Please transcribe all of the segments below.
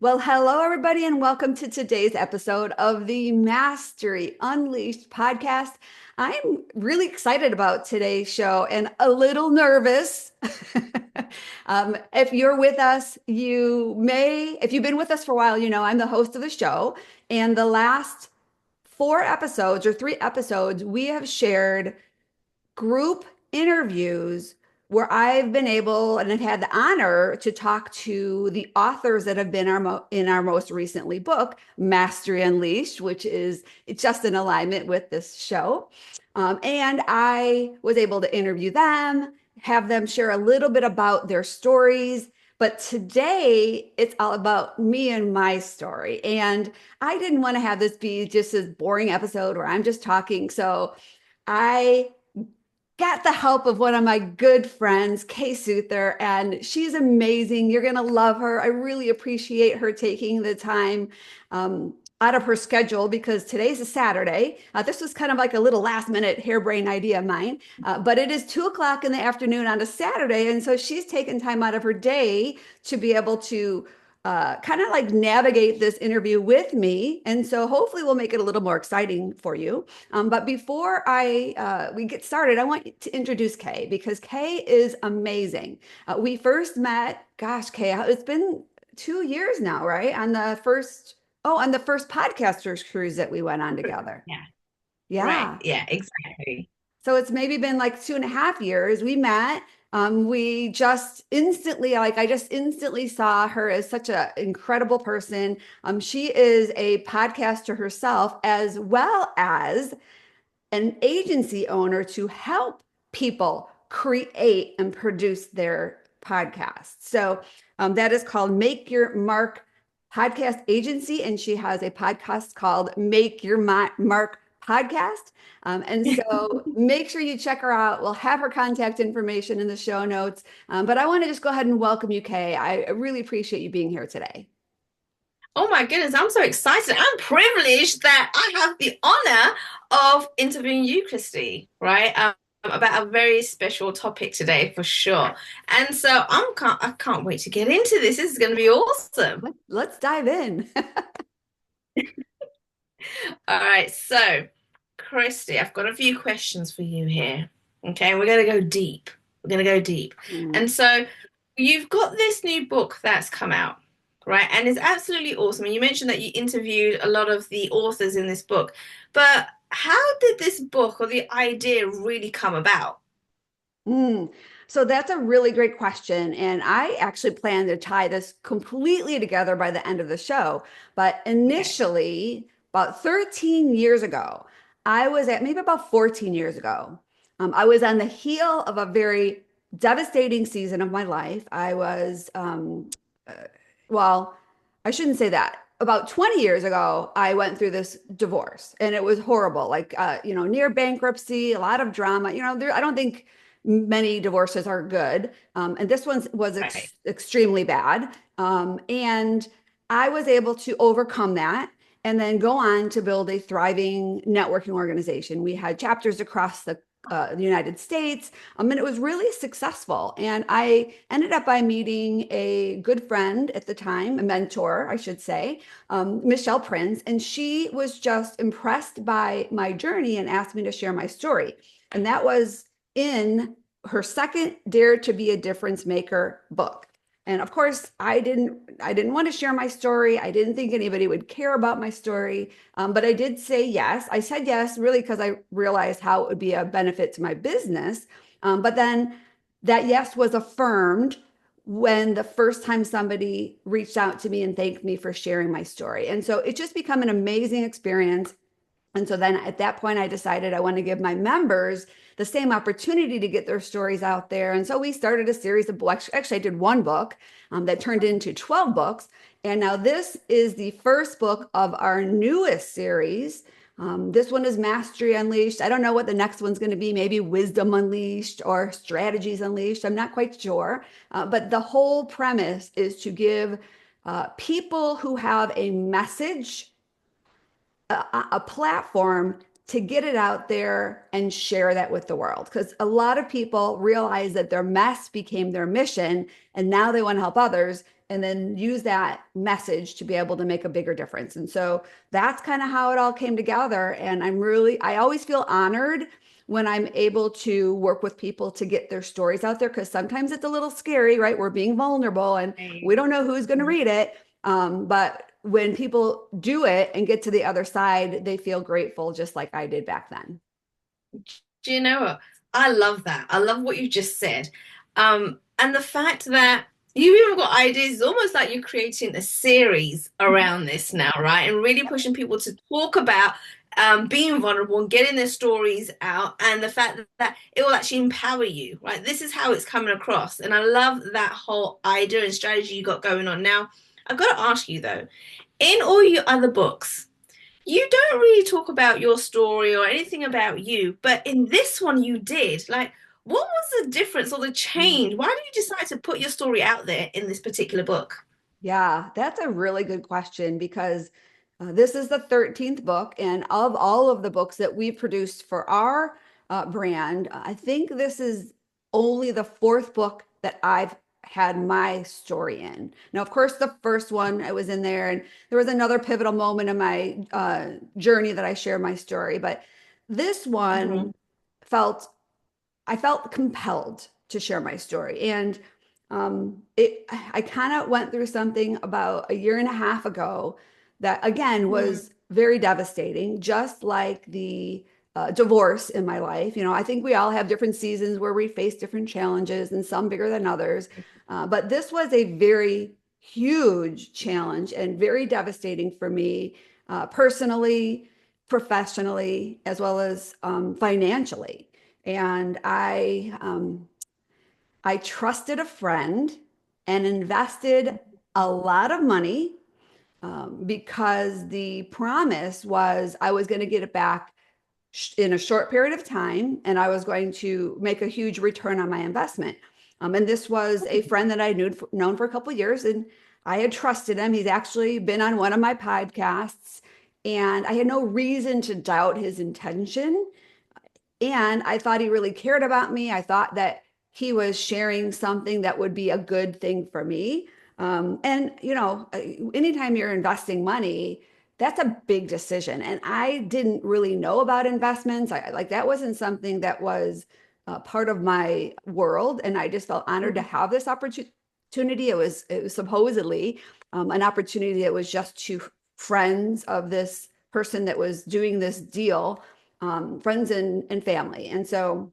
Well, hello, everybody, and welcome to today's episode of the Mastery Unleashed podcast. I'm really excited about today's show and a little nervous. If you're with us, if you've been with us for a while, you know I'm the host of the show. And the last four episodes or three episodes, we have shared group interviews where I've been able and I've had the honor to talk to the authors that have been in our most recently book, Mastery Unleashed, which is just in alignment with this show. And I was able to interview them, have them share a little bit about their stories. But today it's all about me and my story. And I didn't want to have this be just a boring episode where I'm just talking. So I got the help of one of my good friends, Kay Souther, and she's amazing. You're going to love her. I really appreciate her taking the time out of her schedule because today's a Saturday. This was kind of like a little last minute harebrained idea of mine, but it is 2 o'clock in the afternoon on a Saturday. And so she's taken time out of her day to be able to kind of like navigate this interview with me. And so hopefully we'll make it a little more exciting for you. But before we get started, I want to introduce Kay because Kay is amazing. We first met, gosh, Kay, it's been 2 years now, right? On the first podcasters cruise that we went on together. Yeah, right. Yeah. Yeah, exactly. So it's maybe been like 2.5 years. We met. We just instantly, like, I just instantly saw her as such an incredible person. She is a podcaster herself, as well as an agency owner to help people create and produce their podcasts. So that is called Make Your Mark Podcast Agency. And she has a podcast called Make Your Mark Podcast. And so make sure you check her out. We'll have her contact information in the show notes. But I want to just go ahead and welcome you, Kay. I really appreciate you being here today. Oh my goodness, I'm so excited. I'm privileged that I have the honor of interviewing you, Christy, right? About a very special topic today for sure. And so I can't wait to get into this. This is going to be awesome. Let's dive in. All right, so Christy, I've got a few questions for you here. Okay, we're going to go deep. We're going to go deep. Mm. And so you've got this new book that's come out, right? And it's absolutely awesome. And you mentioned that you interviewed a lot of the authors in this book, but how did this book or the idea really come about? Mm. So that's a really great question. And I actually plan to tie this completely together by the end of the show. But Okay. initially, about 13 years ago, maybe about 14 years ago, I was on the heel of a very devastating season of my life. Uh, well, I shouldn't say that. About 20 years ago, I went through this divorce and it was horrible, like, near bankruptcy, a lot of drama. I don't think many divorces are good. And this one was Right. extremely bad. And I was able to overcome that and then go on to build a thriving networking organization. We had chapters across the United States, and it was really successful. And I ended up by meeting a good friend at the time, a mentor, I should say, Michelle Prince, and she was just impressed by my journey and asked me to share my story. And that was in her second Dare to Be a Difference Maker book. And of course, I didn't want to share my story. I didn't think anybody would care about my story. But I did say yes. I said yes, really, because I realized how it would be a benefit to my business. But then that yes was affirmed when the first time somebody reached out to me and thanked me for sharing my story. And so it just become an amazing experience. And so then at that point, I decided I want to give my members the same opportunity to get their stories out there. And so we started a series of books. Actually, I did one book that turned into 12 books. And now this is the first book of our newest series. This one is Mastery Unleashed. I don't know what the next one's going to be, maybe Wisdom Unleashed or Strategies Unleashed. I'm not quite sure. But the whole premise is to give people who have a message a platform to get it out there and share that with the world. Because a lot of people realize that their mess became their mission, and now they want to help others and then use that message to be able to make a bigger difference. And so that's kind of how it all came together. And I always feel honored when I'm able to work with people to get their stories out there, because sometimes it's a little scary, right? We're being vulnerable and we don't know who's going to read it. But when people do it and get to the other side, they feel grateful, just like I did back then. Do you know what? I love that. I love what you just said. And the fact that you even got ideas, it's almost like you're creating a series around this now, right? And really pushing people to talk about being vulnerable and getting their stories out, and the fact that it will actually empower you, right? This is how it's coming across. And I love that whole idea and strategy you got going on. Now, I've got to ask you though, in all your other books, you don't really talk about your story or anything about you, but in this one you did. Like, what was the difference or the change? Why did you decide to put your story out there in this particular book? Yeah, that's a really good question because this is the 13th book. And of all of the books that we've produced for our brand, I think this is only the fourth book that I've had my story in. Now, of course, the first one I was in there, and there was another pivotal moment in my journey that I share my story. But this Mhm. one felt I felt compelled to share my story. And I kind of went through something about a year and a half ago that, again, Mhm. was very devastating, just like the divorce in my life. I think we all have different seasons where we face different challenges, and some bigger than others. But this was a very huge challenge and very devastating for me personally, professionally, as well as financially. And I trusted a friend and invested a lot of money because the promise was I was going to get it back in a short period of time, and I was going to make a huge return on my investment. And this was a friend that I knew known for a couple of years, and I had trusted him. He's actually been on one of my podcasts, and I had no reason to doubt his intention. And I thought he really cared about me. I thought that he was sharing something that would be a good thing for me. Anytime you're investing money, that's a big decision. And I didn't really know about investments. Like that wasn't something that was part of my world. And I just felt honored to have this opportunity. It was supposedly an opportunity that was just to friends of this person that was doing this deal, friends and family. And so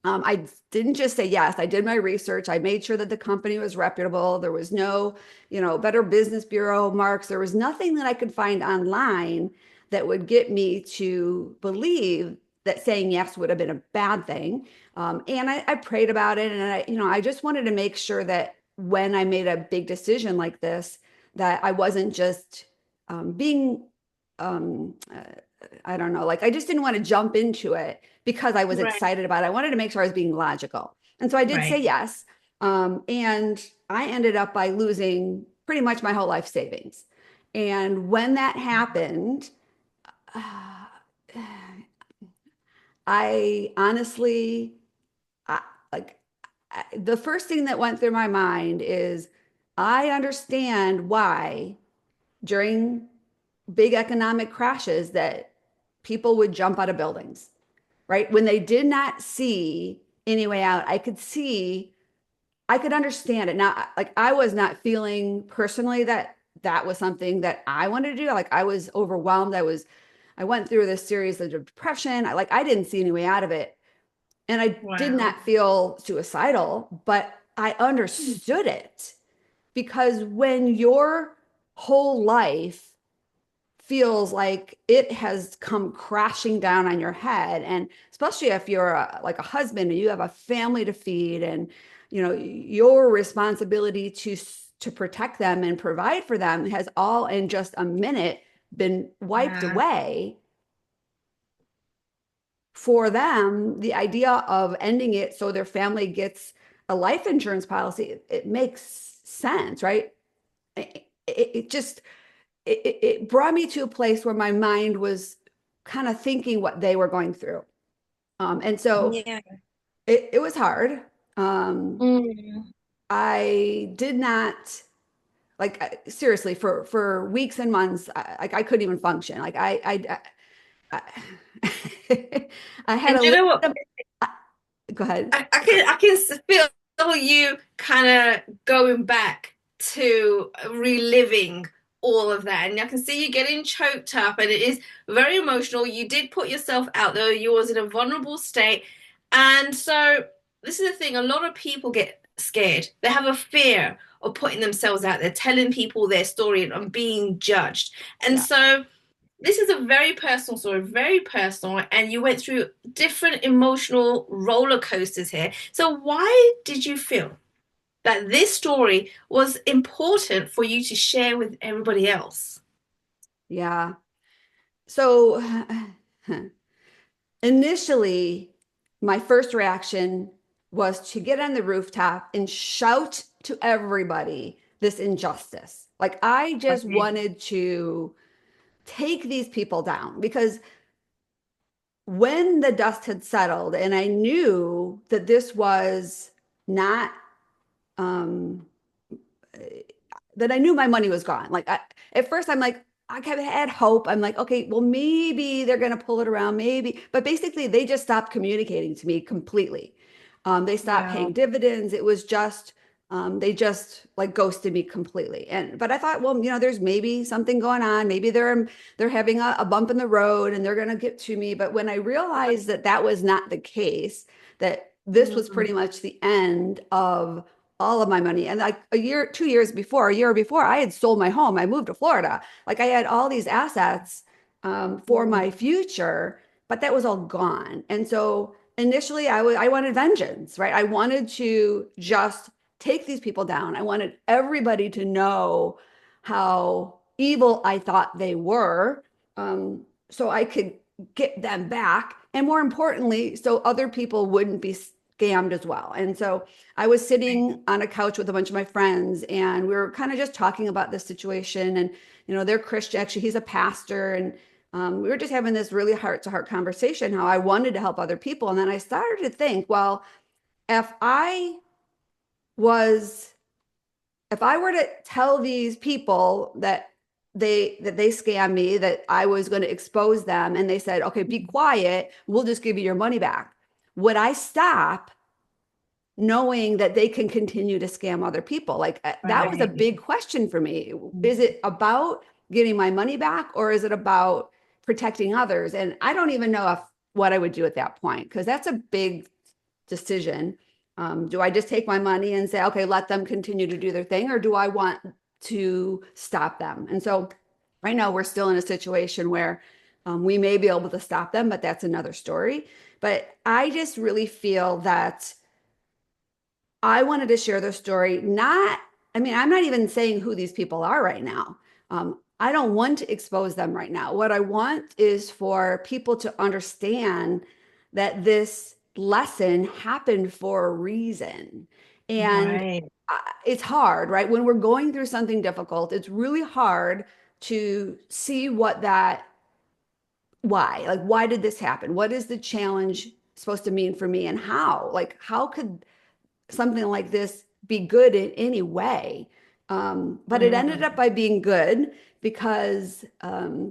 I didn't just say yes. I did my research. I made sure that the company was reputable. There was no, Better Business Bureau marks. There was nothing that I could find online that would get me to believe that saying yes would have been a bad thing. And I prayed about it, and I just wanted to make sure that when I made a big decision like this, that I wasn't just being I don't know, like I just didn't want to jump into it because I was Right, excited about it. I wanted to make sure I was being logical. And so I did say right. yes. And I ended up by losing pretty much my whole life savings. And when that happened, I honestly, I, like, the first thing that went through my mind is I understand why during big economic crashes that people would jump out of buildings, right? When they did not see any way out, I could understand it. Now, like I was not feeling personally that that was something that I wanted to do. Like I was overwhelmed. I went through this series of depression. I didn't see any way out of it. And I did Wow. not feel suicidal, but I understood it because when your whole life feels like it has come crashing down on your head, and especially if you're like a husband and you have a family to feed, and your responsibility to protect them and provide for them has all in just a minute been wiped Yeah. away. For them, the idea of ending it so their family gets a life insurance policy, it makes sense, right? It just it brought me to a place where my mind was kind of thinking what they were going through. And so Yeah. it was hard. Um, Mm. I did not seriously for weeks and months. I couldn't even function. I, I had And a you little know what? bit of, go ahead. I can feel you kind of going back to reliving all of that, and I can see you getting choked up, and it is very emotional. You did put yourself out there. You was in a vulnerable state, and so this is the thing. A lot of people get scared. They have a fear of putting themselves out there, telling people their story, and being judged. And Yeah. so this is a very personal story, very personal, and you went through different emotional roller coasters here. So, why did you feel that this story was important for you to share with everybody else? Yeah. So initially, my first reaction was to get on the rooftop and shout to everybody this injustice. Like, I just Okay. wanted to take these people down because when the dust had settled and I knew that this was not, um, that I knew my money was gone. At first, I'm like, I kind of had hope. I'm like, okay, well, maybe they're going to pull it around, maybe. But basically, they just stopped communicating to me completely. They stopped Yeah. paying dividends. It was just, they just like ghosted me completely. But I thought, well, there's maybe something going on. Maybe they're having a bump in the road and they're going to get to me. But when I realized that that was not the case, that this was Mm. pretty much the end of all of my money. And like a year before, I had sold my home. I moved to Florida. Like I had all these assets for Mm. my future, but that was all gone. And so initially, I wanted vengeance, right? I wanted to just take these people down. I wanted everybody to know how evil I thought they were, so I could get them back. And more importantly, so other people wouldn't be scammed as well. And so I was sitting on a couch with a bunch of my friends, and we were kind of just talking about this situation. And they're Christian. Actually, he's a pastor, and we were just having this really heart-to-heart conversation. How I wanted to help other people, and then I started to think, well, if I was, if I were to tell these people that they scam me, that I was going to expose them, and they said, okay, be quiet, we'll just give you your money back. Would I stop knowing that they can continue to scam other people? That was a Right. big question for me. Is it about getting my money back, or is it about protecting others? And I don't even know if what I would do at that point, because that's a big decision. Do I just take my money and say, okay, let them continue to do their thing, or do I want to stop them? And so right now we're still in a situation where we may be able to stop them, but that's another story. But I just really feel that I wanted to share their story. I mean, I'm not even saying who these people are right now. I don't want to expose them right now. What I want is for people to understand that this lesson happened for a reason. And Right. it's hard, right? When we're going through something difficult, it's really hard to see why did this happen? What is the challenge supposed to mean for me, and how? Like, how could something like this be good in any way? But it ended up Mm. by being good because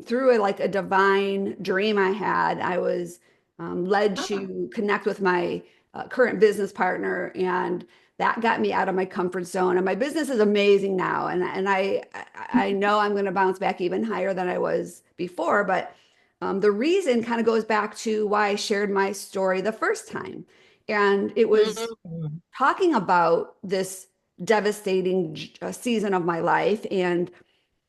through a divine dream I had, I was led Ah. to connect with my current business partner, and that got me out of my comfort zone. And my business is amazing now, and I know I'm going to bounce back even higher than I was before. But the reason kind of goes back to why I shared my story the first time, and it was Mm. talking about this devastating season of my life. And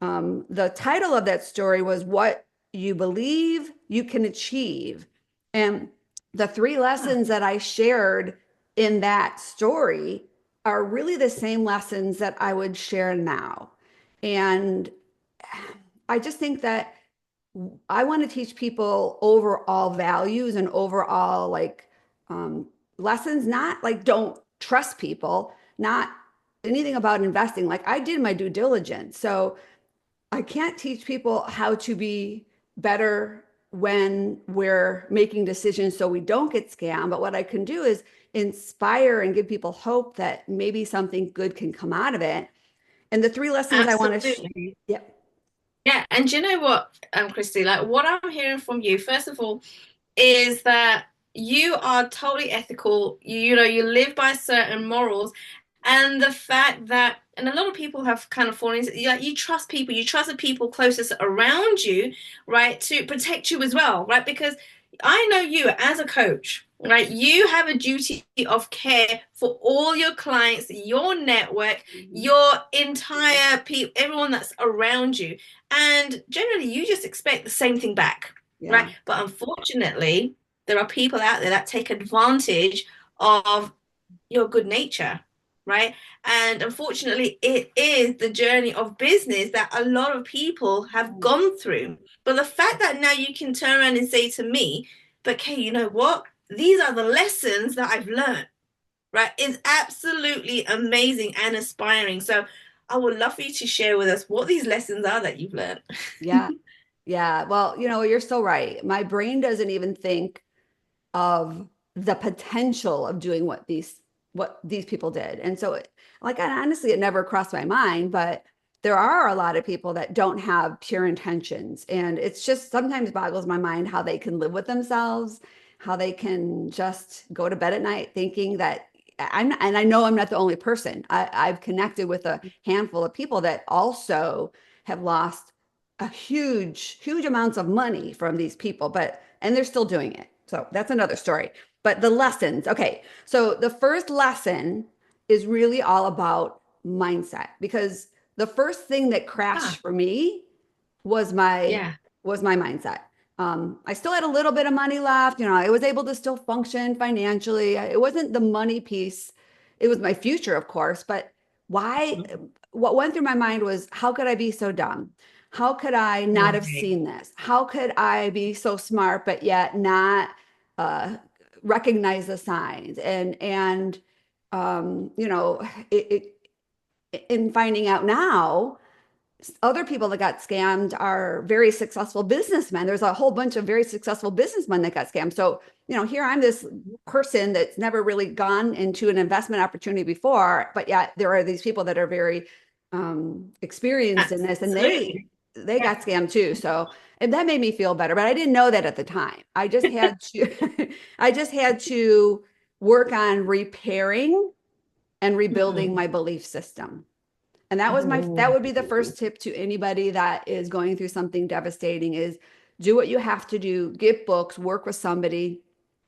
the title of that story was What You Believe You Can Achieve. And the three Ah. lessons that I shared in that story are really the same lessons that I would share now. And I just think that I want to teach people overall values and overall um, lessons, not like don't trust people, not anything about investing. Like I did my due diligence. So I can't teach people how to be better when we're making decisions so we don't get scammed. But what I can do is inspire and give people hope that maybe something good can come out of it. And the three lessons I want to, Absolutely. yeah, Yeah, and do you know what, Christy? Like what I'm hearing from you, first of all, is that you are totally ethical. You live by certain morals, and the fact that, and a lot of people have kind of fallen into, you trust people, you trust the people closest around you, right, to protect you as well, right? Because I know you as a coach, right? You have a duty of care for all your clients, your network, your entire people, everyone that's around you. And generally, you just expect the same thing back, right? yeah, But unfortunately, there are people out there that take advantage of your good nature, right? And unfortunately, it is the journey of business that a lot of people have gone through. But the fact that now you can turn around and say to me, but Kay, you know what? These are the lessons that I've learned, right? It's absolutely amazing and inspiring. So I would love for you to share with us what these lessons are that you've learned. yeah, yeah. Well, you're so right. My brain doesn't even think of the potential of doing what these people did. And so like honestly, it never crossed my mind, but there are a lot of people that don't have pure intentions. And it's just sometimes boggles my mind how they can live with themselves, how they can just go to bed at night thinking that and I know I'm not the only person. I've connected with a handful of people that also have lost a huge amounts of money from these people, and they're still doing it. So that's another story. But the lessons, okay. So the first lesson is really all about mindset because the first thing that Ah, crashed for me was my yeah. was my mindset. I still had a little bit of money left. I was able to still function financially. It wasn't the money piece. It was my future, of course. But why? What went through my mind was, how could I be so dumb? How could I not have Right. seen this? How could I be so smart but yet not uh, recognize the signs? And in finding out now other people that got scammed are very successful businessmen. There's a whole bunch of very successful businessmen that got scammed. So, here I'm this person that's never really gone into an investment opportunity before, but yet there are these people that are very experienced in this, and they Absolutely. they Yeah. got scammed too. So, and that made me feel better, but I didn't know that at the time. I just had to I just had to work on repairing and rebuilding Mhm. my belief system. And that Oh, would be the first tip to anybody that is going through something devastating is do what you have to do, get books, work with somebody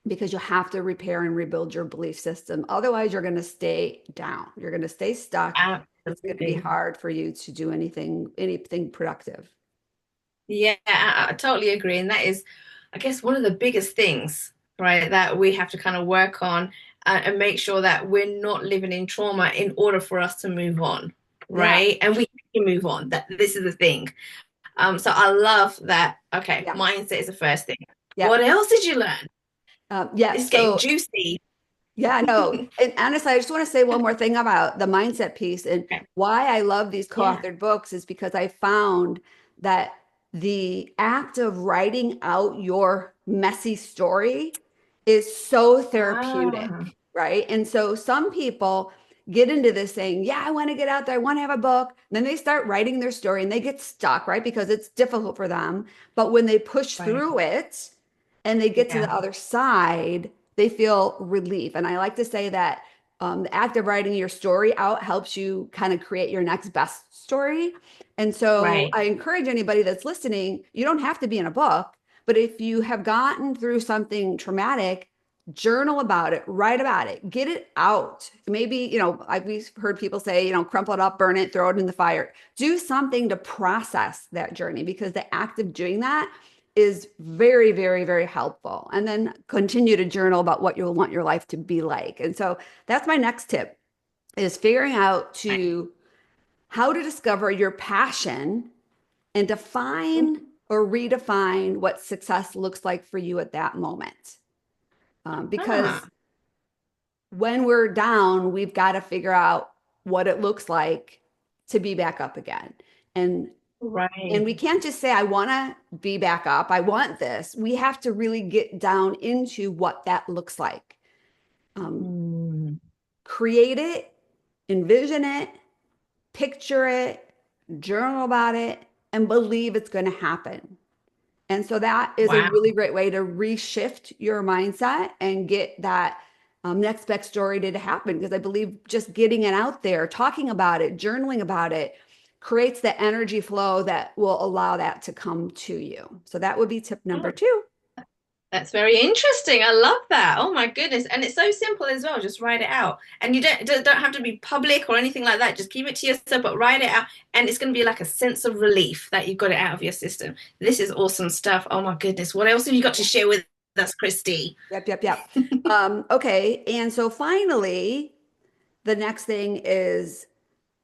because you have to repair and rebuild your belief system. Otherwise, you're going to stay down. You're going to stay stuck. It's going to be absolutely. hard for you to do anything productive. Yeah, I totally agree. And that is, I guess, one of the biggest things, right, that we have to kind of work on and make sure that we're not living in trauma in order for us to move on, Yeah. right? And we can move on. That this is the thing. So I love that. Okay, Yeah. mindset is the first thing. Yeah. What else did you learn? Yeah. It's getting So juicy. yeah, no. And honestly, I just want to say one more thing about the mindset piece and Okay. why I love these Yeah. co-authored books is because I found that the act of writing out your messy story is so Ah, therapeutic, right? And so some people get into this saying, yeah, I want to get out there, I want to have a book. And then they start writing their story and they get stuck, right? Because it's difficult for them. But when they push right. through it and they get to the Yeah. other side, they feel relief. And I like to say that the act of writing your story out helps you kind of create your next best story. And so Right. I encourage anybody that's listening, you don't have to be in a book, but if you have gotten through something traumatic, journal about it, write about it, get it out. Maybe, we've heard people say, crumple it up, burn it, throw it in the fire. Do something to process that journey because the act of doing that is very, very, very helpful. And then continue to journal about what you'll want your life to be like. And so that's my next tip is figuring out Right. to how to discover your passion and define or redefine what success looks like for you at that moment. Because Ah, when we're down, we've got to figure out what it looks like to be back up again. And And Right. we can't just say, I want to be back up. I want this. We have to really get down into what that looks like. Um, Mm. Create it, envision it, picture it, journal about it, and believe it's going to happen. And so that is a Wow. really great way to reshift your mindset and get that next best story to happen. Because I believe just getting it out there, talking about it, journaling about it, creates the energy flow that will allow that to come to you. So that would be tip number Oh, two. that's very interesting. I love that. Oh my goodness. And it's so simple as well. Just write it out. And you don't have to be public or anything like that. Just keep it to yourself, but write it out. And it's going to be like a sense of relief that you've got it out of your system. This is awesome stuff. Oh my goodness. What else have you got to share with us, Christy? Yep, yep, yep. Okay. And so finally, the next thing is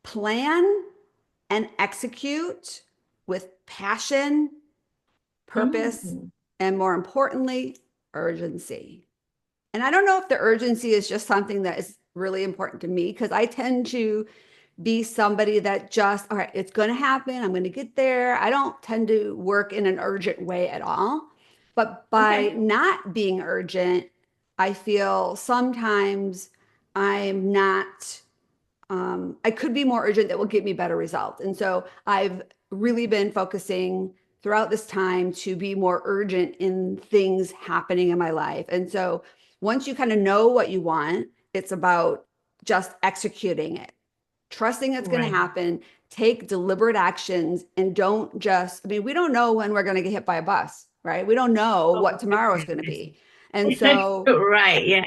plan and execute with passion, purpose, Mm. and more importantly, urgency. And I don't know if the urgency is just something that is really important to me because I tend to be somebody that just, all right, it's going to happen. I'm going to get there. I don't tend to work in an urgent way at all. But by Okay. not being urgent, I feel sometimes I'm not I could be more urgent that will get me better results. And so I've really been focusing throughout this time to be more urgent in things happening in my life. And so once you kind of know what you want, it's about just executing it, trusting it's going to Right. happen, take deliberate actions, and don't just, I mean, we don't know when we're going to get hit by a bus, right? We don't know Oh what my tomorrow is going to goodness. be. And so Right. Yeah.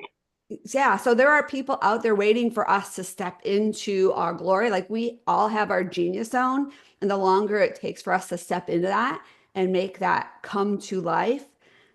yeah, so there are people out there waiting for us to step into our glory. Like we all have our genius zone, and the longer it takes for us to step into that and make that come to life,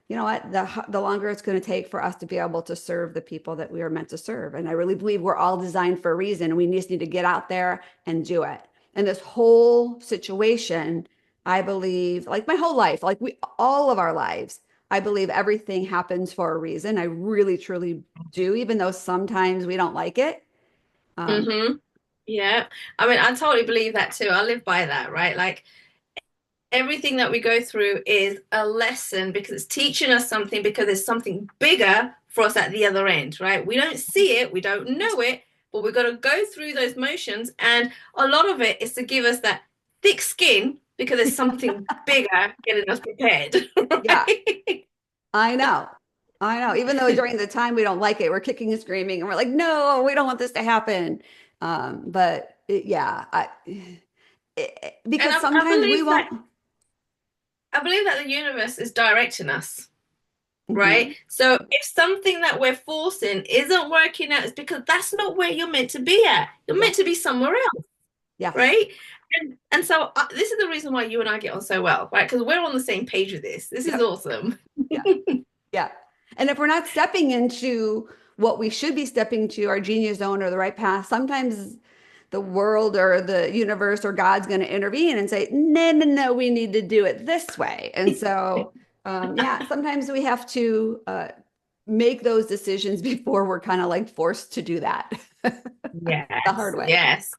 you know what? The longer it's going to take for us to be able to serve the people that we are meant to serve. And I really believe we're all designed for a reason. We just need to get out there and do it. And this whole situation, I believe, like my whole life, like we all of our lives, I believe everything happens for a reason. I really, truly do, even though sometimes we don't like it. Um, Mm-hmm. Yeah. I mean, I totally believe that too. I live by that, right? Like everything that we go through is a lesson because it's teaching us something because there's something bigger for us at the other end, right? We don't see it, we don't know it, but we've got to go through those motions. And a lot of it is to give us that thick skin because there's something bigger getting us prepared, yeah, right? I know. I know. Even though during the time we don't like it, we're kicking and screaming and we're like, no, we don't want this to happen. And Because I sometimes we believe that won't. the universe is directing us. Right? Mhm. So if something that we're forcing isn't working out, it's because that's not where you're meant to be at. You're Yeah. meant to be somewhere else, Yes. right? And so this is the reason why you and I get on so well, right? Because we're on the same page with this. This is Yep. awesome. Yeah. Yeah. And if we're not stepping into what we should be stepping to, our genius zone or the right path, sometimes the world or the universe or God's going to intervene and say, no, no, no, we need to do it this way. And so, yeah, sometimes we have to make those decisions before we're kind of like forced to do that the Yes, hard way. yes.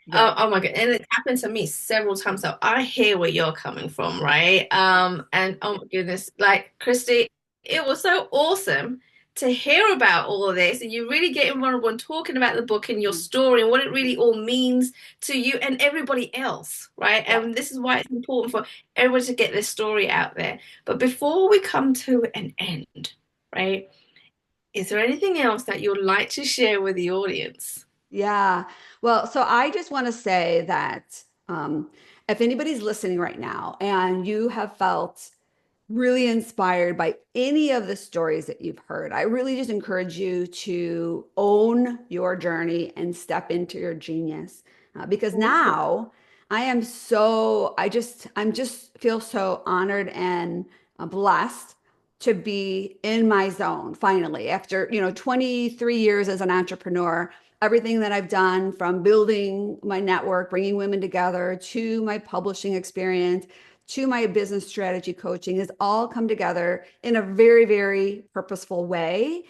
Yeah. Oh my God. And it's happened to me several times. So I hear where you're coming from, right? And oh my goodness, like Christy, it was so awesome to hear about all of this. And you really get vulnerable and talking about the book and your story and what it really all means to you and everybody else, right? Yeah. And this is why it's important for everyone to get this story out there. But before we come to an end, right? Is there anything else that you'd like to share with the audience? Yeah. Well, so I just want to say that if anybody's listening right now and you have felt really inspired by any of the stories that you've heard, I really just encourage you to own your journey and step into your genius. Because Ooh. now I'm just feel so honored and blessed to be in my zone finally after, 23 years as an entrepreneur. Everything that I've done from building my network, bringing women together to my publishing experience to my business strategy coaching has all come together in a very, very purposeful way.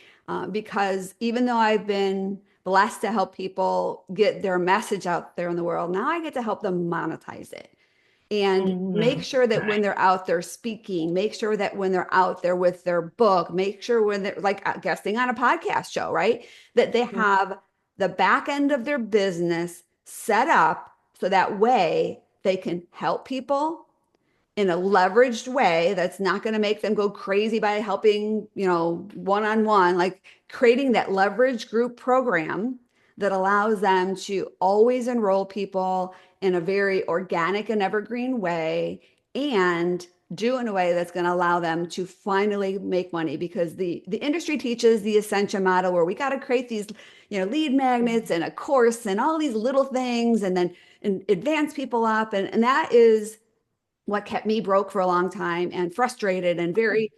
Because even though I've been blessed to help people get their message out there in the world, now I get to help them monetize it. and make Mhm. sure that when Right. they're out there speaking, make sure that when they're out there with their book, make sure when they're like guesting on a podcast show, right? That they have the back end of their business set up so that way they can help people in a leveraged way that's not going to make them go crazy by helping, one-on-one, like creating that leverage group program that allows them to always enroll people in a very organic and evergreen way and do in a way that's going to allow them to finally make money because the industry teaches the Ascension model where we got to create these lead magnets and a course and all these little things and then advance people up and that is what kept me broke for a long time and frustrated and very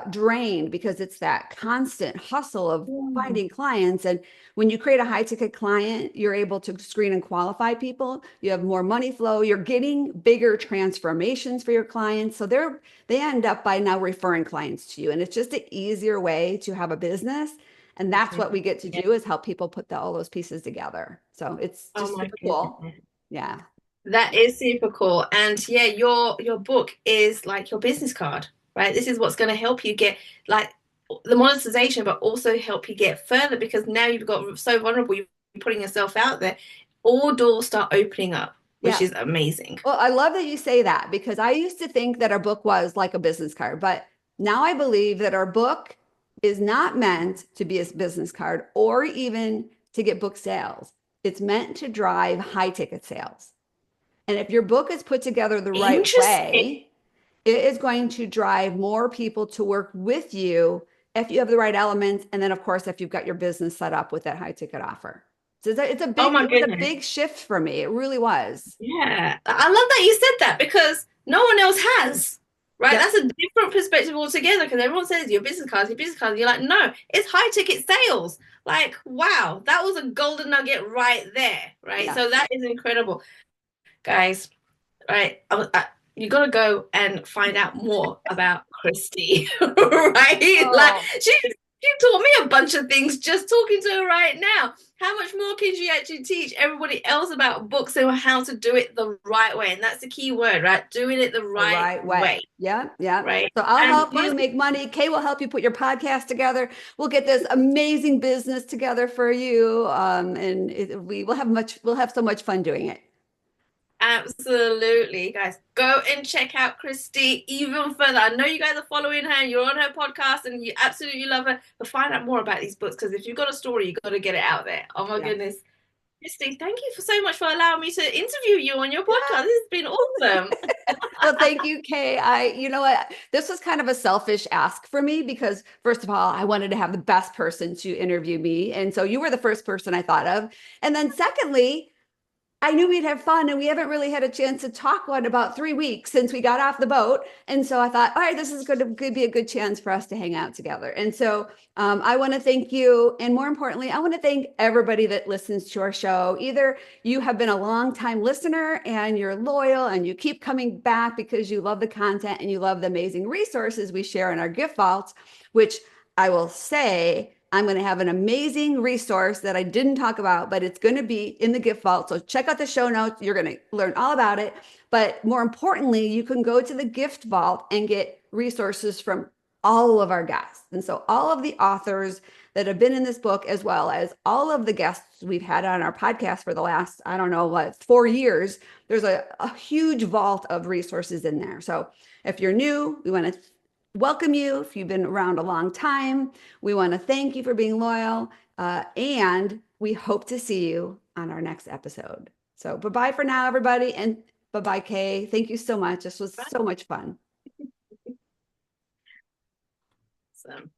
drained because it's that constant hustle of Mhm. finding clients. And when you create a high ticket client, you're able to screen and qualify people. You have more money flow. You're getting bigger transformations for your clients. So they end up by now referring clients to you. And it's just an easier way to have a business. And that's what we get to Yeah. do is help people put all those pieces together. So it's Oh just my super cool. goodness. Yeah. That is super cool. And yeah, your book is like your business card, right? This is what's going to help you get like the monetization, but also help you get further because now you've got so vulnerable, you're putting yourself out there. All doors start opening up, which Yeah. is amazing. Well, I love that you say that because I used to think that our book was like a business card, but now I believe that our book is not meant to be a business card or even to get book sales. It's meant to drive high ticket sales. And if your book is put together the right Interesting. way, it is going to drive more people to work with you if you have the right elements. And then, of course, if you've got your business set up with that high ticket offer. So Oh my it was a goodness. big shift for me. It really was. Yeah. I love that you said that because no one else has. Right? Yep. That's a different perspective altogether because everyone says your business cards, your business cards. You're like, no, it's high ticket sales. Like, wow, that was a golden nugget right there. Right. Yeah. So that is incredible. Guys, right? You got to go and find out more about Christie, right? Like Oh, she taught me a bunch of things just talking to her right now. How much more can she actually teach everybody else about books and how to do it the right way? And that's the key word, right? Doing it the the right right way. way, Yeah, yeah. right? So I'll And help you most make money. Kay will help you put your podcast together. We'll get this amazing business together for you. We will have we'll have so much fun doing it. absolutely, guys, go and check out Christie even further. I know you guys are following her, you're on her podcast, and you absolutely love her. But find out more about these books because if you've got a story, you've got to get it out there. Oh my Yeah. goodness. Christy, thank you for so much for allowing me to interview you on your Yeah. podcast. This has been awesome. Well, thank you, Kay. You know what? This was kind of a selfish ask for me because, first of all, I wanted to have the best person to interview me. And so you were the first person I thought of. And then, secondly, I knew we'd have fun, and we haven't really had a chance to talk in about 3 weeks since we got off the boat. And so I thought, all right, this is going to could be a good chance for us to hang out together. And so I want to thank you. And more importantly, I want to thank everybody that listens to our show. Either you have been a long time listener and you're loyal and you keep coming back because you love the content and you love the amazing resources we share in our gift vaults, which I will say, I'm going to have an amazing resource that I didn't talk about, but it's going to be in the gift vault. So check out the show notes. You're going to learn all about it. But more importantly, you can go to the gift vault and get resources from all of our guests. And so all of the authors that have been in this book, as well as all of the guests we've had on our podcast for the last, I don't know what, 4 years, there's a huge vault of resources in there. So if you're new, we want to welcome you. If you've been around a long time, we want to thank you for being loyal. And we hope to see you on our next episode. So bye bye for now, everybody. And bye bye, Kay. Thank you so much. This was so much fun. Awesome.